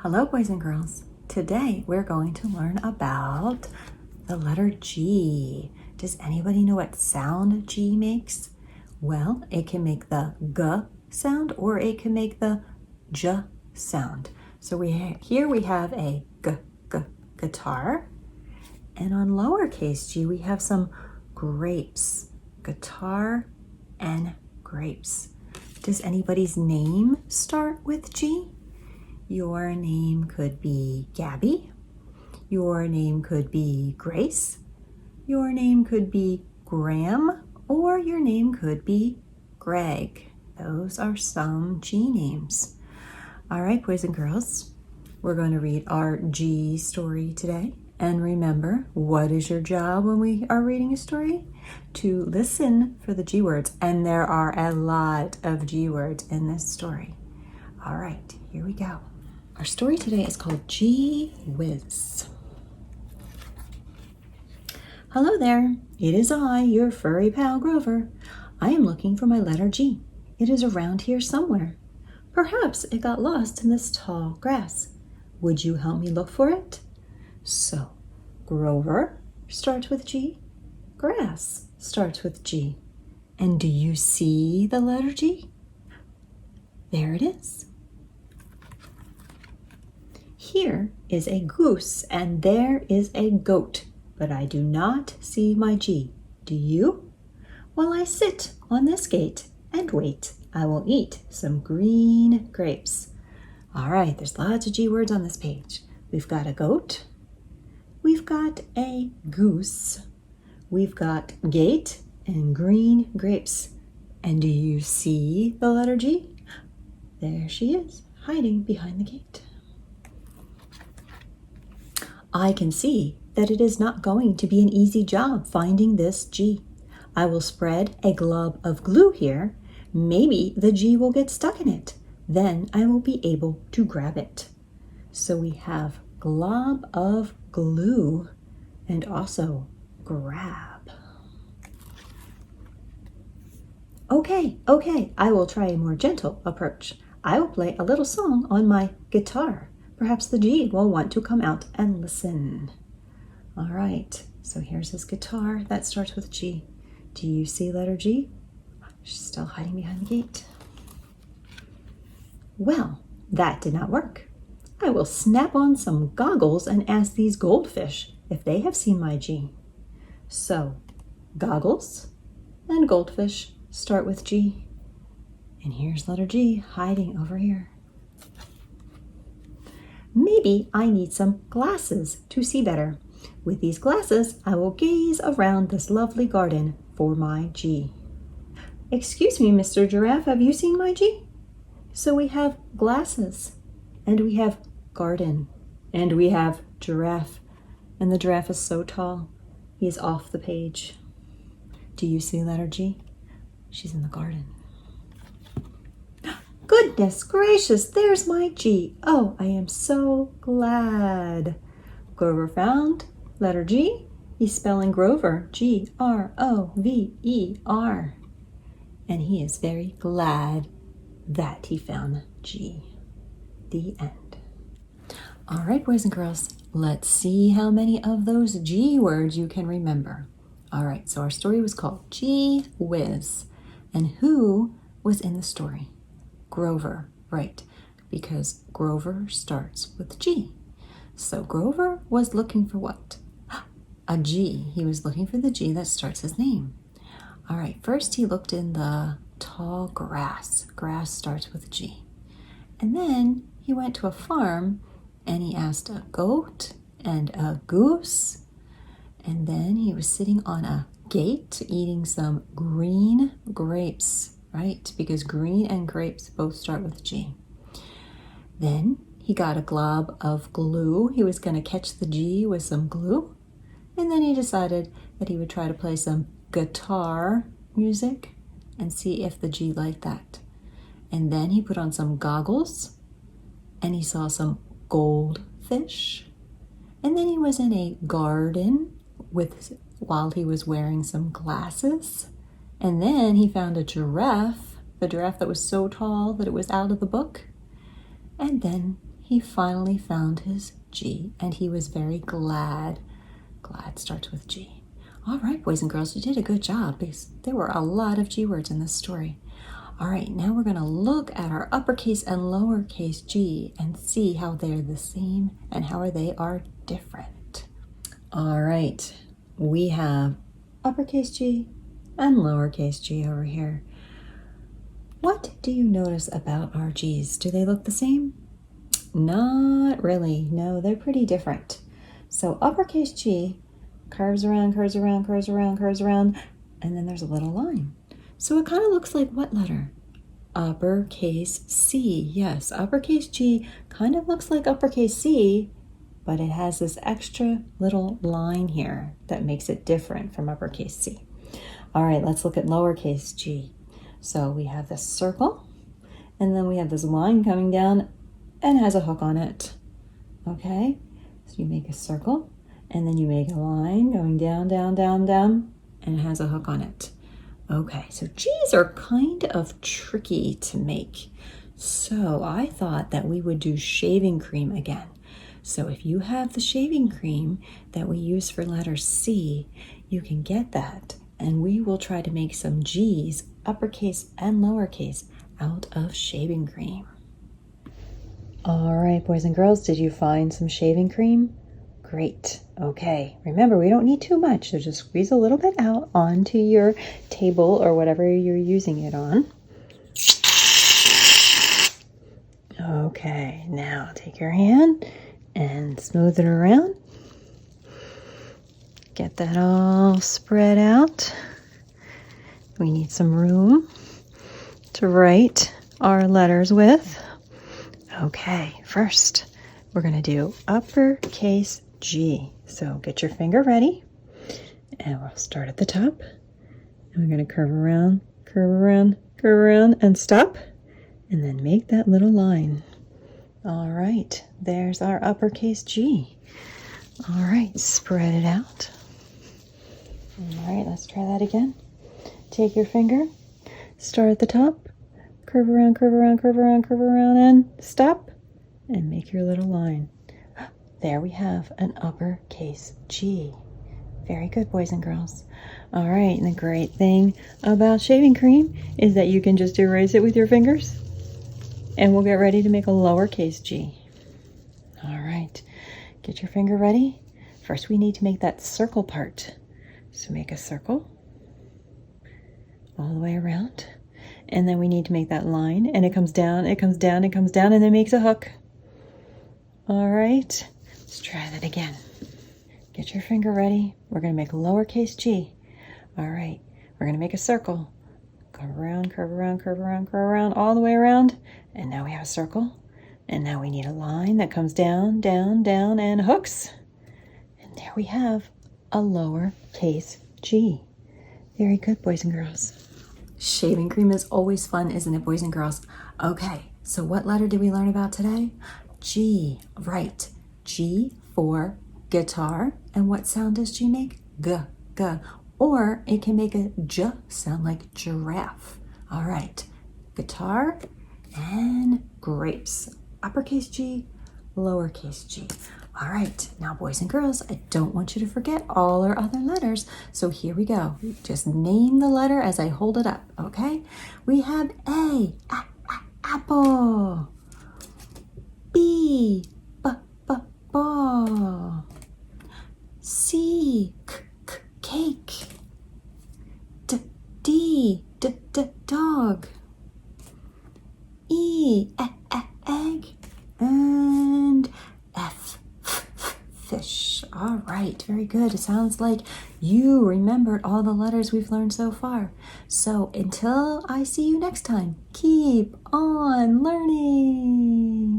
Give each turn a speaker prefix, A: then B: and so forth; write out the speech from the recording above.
A: Hello, boys and girls. Today we're going to learn about the letter G. Does anybody know what sound G makes? Well, it can make the G sound or it can make the J sound. So here we have a guitar, and on lowercase g we have some grapes. Guitar and grapes. Does anybody's name start with G? Your name could be Gabby. Your name could be Grace. Your name could be Graham, or your name could be Greg. Those are some G names. All right, boys and girls, we're going to read our G story today. And remember, what is your job when we are reading a story? To listen for the G words. And there are a lot of G words in this story. All right, here we go. Our story today is called Gee Whiz. Hello there. It is I, your furry pal Grover. I am looking for my letter G. It is around here somewhere. Perhaps it got lost in this tall grass. Would you help me look for it? So, Grover starts with G. Grass starts with G. And do you see the letter G? There it is. Here is a goose and there is a goat, but I do not see my G. Do you? While I sit on this gate and wait, I will eat some green grapes. All right, there's lots of G words on this page. We've got a goat. We've got a goose. We've got gate and green grapes. And do you see the letter G? There she is, hiding behind the gate. I can see that it is not going to be an easy job finding this G. I will spread a glob of glue here. Maybe the G will get stuck in it. Then I will be able to grab it. So we have glob of glue and also grab. Okay, I will try a more gentle approach. I will play a little song on my guitar. Perhaps the G will want to come out and listen. All right, so here's his guitar. That starts with G. Do you see letter G? She's still hiding behind the gate. Well, that did not work. I will snap on some goggles and ask these goldfish if they have seen my G. So, goggles and goldfish start with G. And here's letter G hiding over here. Maybe I need some glasses to see better. With these glasses, I will gaze around this lovely garden for my G. Excuse me, Mr. Giraffe, have you seen my G? So we have glasses, and we have garden, and we have giraffe, and the giraffe is so tall, he is off the page. Do you see letter G? She's in the garden. Goodness gracious, there's my G. Oh, I am so glad. Grover found letter G. He's spelling Grover, G-R-O-V-E-R. And he is very glad that he found G. The end. All right, boys and girls, let's see how many of those G words you can remember. All right, so our story was called Gee Whiz. And who was in the story? Grover, right, because Grover starts with G. So Grover was looking for what? A G. He was looking for the G that starts his name. All right, first he looked in the tall grass. Grass starts with G. And then he went to a farm and he asked a goat and a goose. And then he was sitting on a gate eating some green grapes. Right, because green and grapes both start with G. Then he got a glob of glue. He was going to catch the G with some glue. And then he decided that he would try to play some guitar music and see if the G liked that. And then he put on some goggles and he saw some goldfish. And then he was in a garden while he was wearing some glasses. And then he found a giraffe, the giraffe that was so tall that it was out of the book. And then he finally found his G, and he was very glad. Glad starts with G. All right, boys and girls, you did a good job because there were a lot of G words in this story. All right, now we're going to look at our uppercase and lowercase G and see how they're the same and how they are different. All right, we have uppercase G and lowercase G over here. What do you notice about our G's? Do they look the same? Not really. No, they're pretty different. So uppercase G curves around, curves around, curves around, curves around, and then there's a little line. So it kind of looks like what letter? Uppercase C. Yes, uppercase G kind of looks like uppercase C, but it has this extra little line here that makes it different from uppercase C. All right, let's look at lowercase G. So we have this circle, and then we have this line coming down and has a hook on it. Okay, so you make a circle, and then you make a line going down, down, down, down, and it has a hook on it. Okay, so G's are kind of tricky to make. So I thought that we would do shaving cream again. So if you have the shaving cream that we use for letter C, you can get that. And we will try to make some G's, uppercase and lowercase, out of shaving cream. All right, boys and girls, did you find some shaving cream? Great. Okay, remember, we don't need too much, so just squeeze a little bit out onto your table or whatever you're using it on. Okay, now take your hand and smooth it around. Get that all spread out. We need some room to write our letters with. Okay, first we're going to do uppercase G. So get your finger ready, and we'll start at the top, and we're going to curve around, curve around, curve around, and stop, and then make that little line. All right, there's our uppercase G. All right, spread it out. All right, let's try that again. Take your finger, start at the top, curve around, curve around, curve around, curve around, and stop, and make your little line. There we have an uppercase G. Very good, boys and girls. All right, and the great thing about shaving cream is that you can just erase it with your fingers, and we'll get ready to make a lowercase G. All right, get your finger ready. First, we need to make that circle part. So make a circle all the way around, and then we need to make that line, and it comes down, it comes down, it comes down, and then makes a hook. All right, let's try that again. Get your finger ready. We're going to make a lowercase G. All right, we're going to make a circle. Curve around, curve around, curve around, curve around, all the way around, and now we have a circle, and now we need a line that comes down, down, down, and hooks, and there we have a lowercase G. Very good, boys and girls. Shaving cream is always fun, isn't it, boys and girls? Okay, so what letter did we learn about today? G, right. G for guitar. And what sound does G make? G, G. Or it can make a J sound like giraffe. All right, guitar and grapes. Uppercase G, lowercase G. All right, now boys and girls, I don't want you to forget all our other letters. So here we go. Just name the letter as I hold it up, okay? We have A, apple. B, ball. C, cake. D, dog. E, egg. And F, fish. All right, very good. It sounds like you remembered all the letters we've learned so far. So until I see you next time, keep on learning.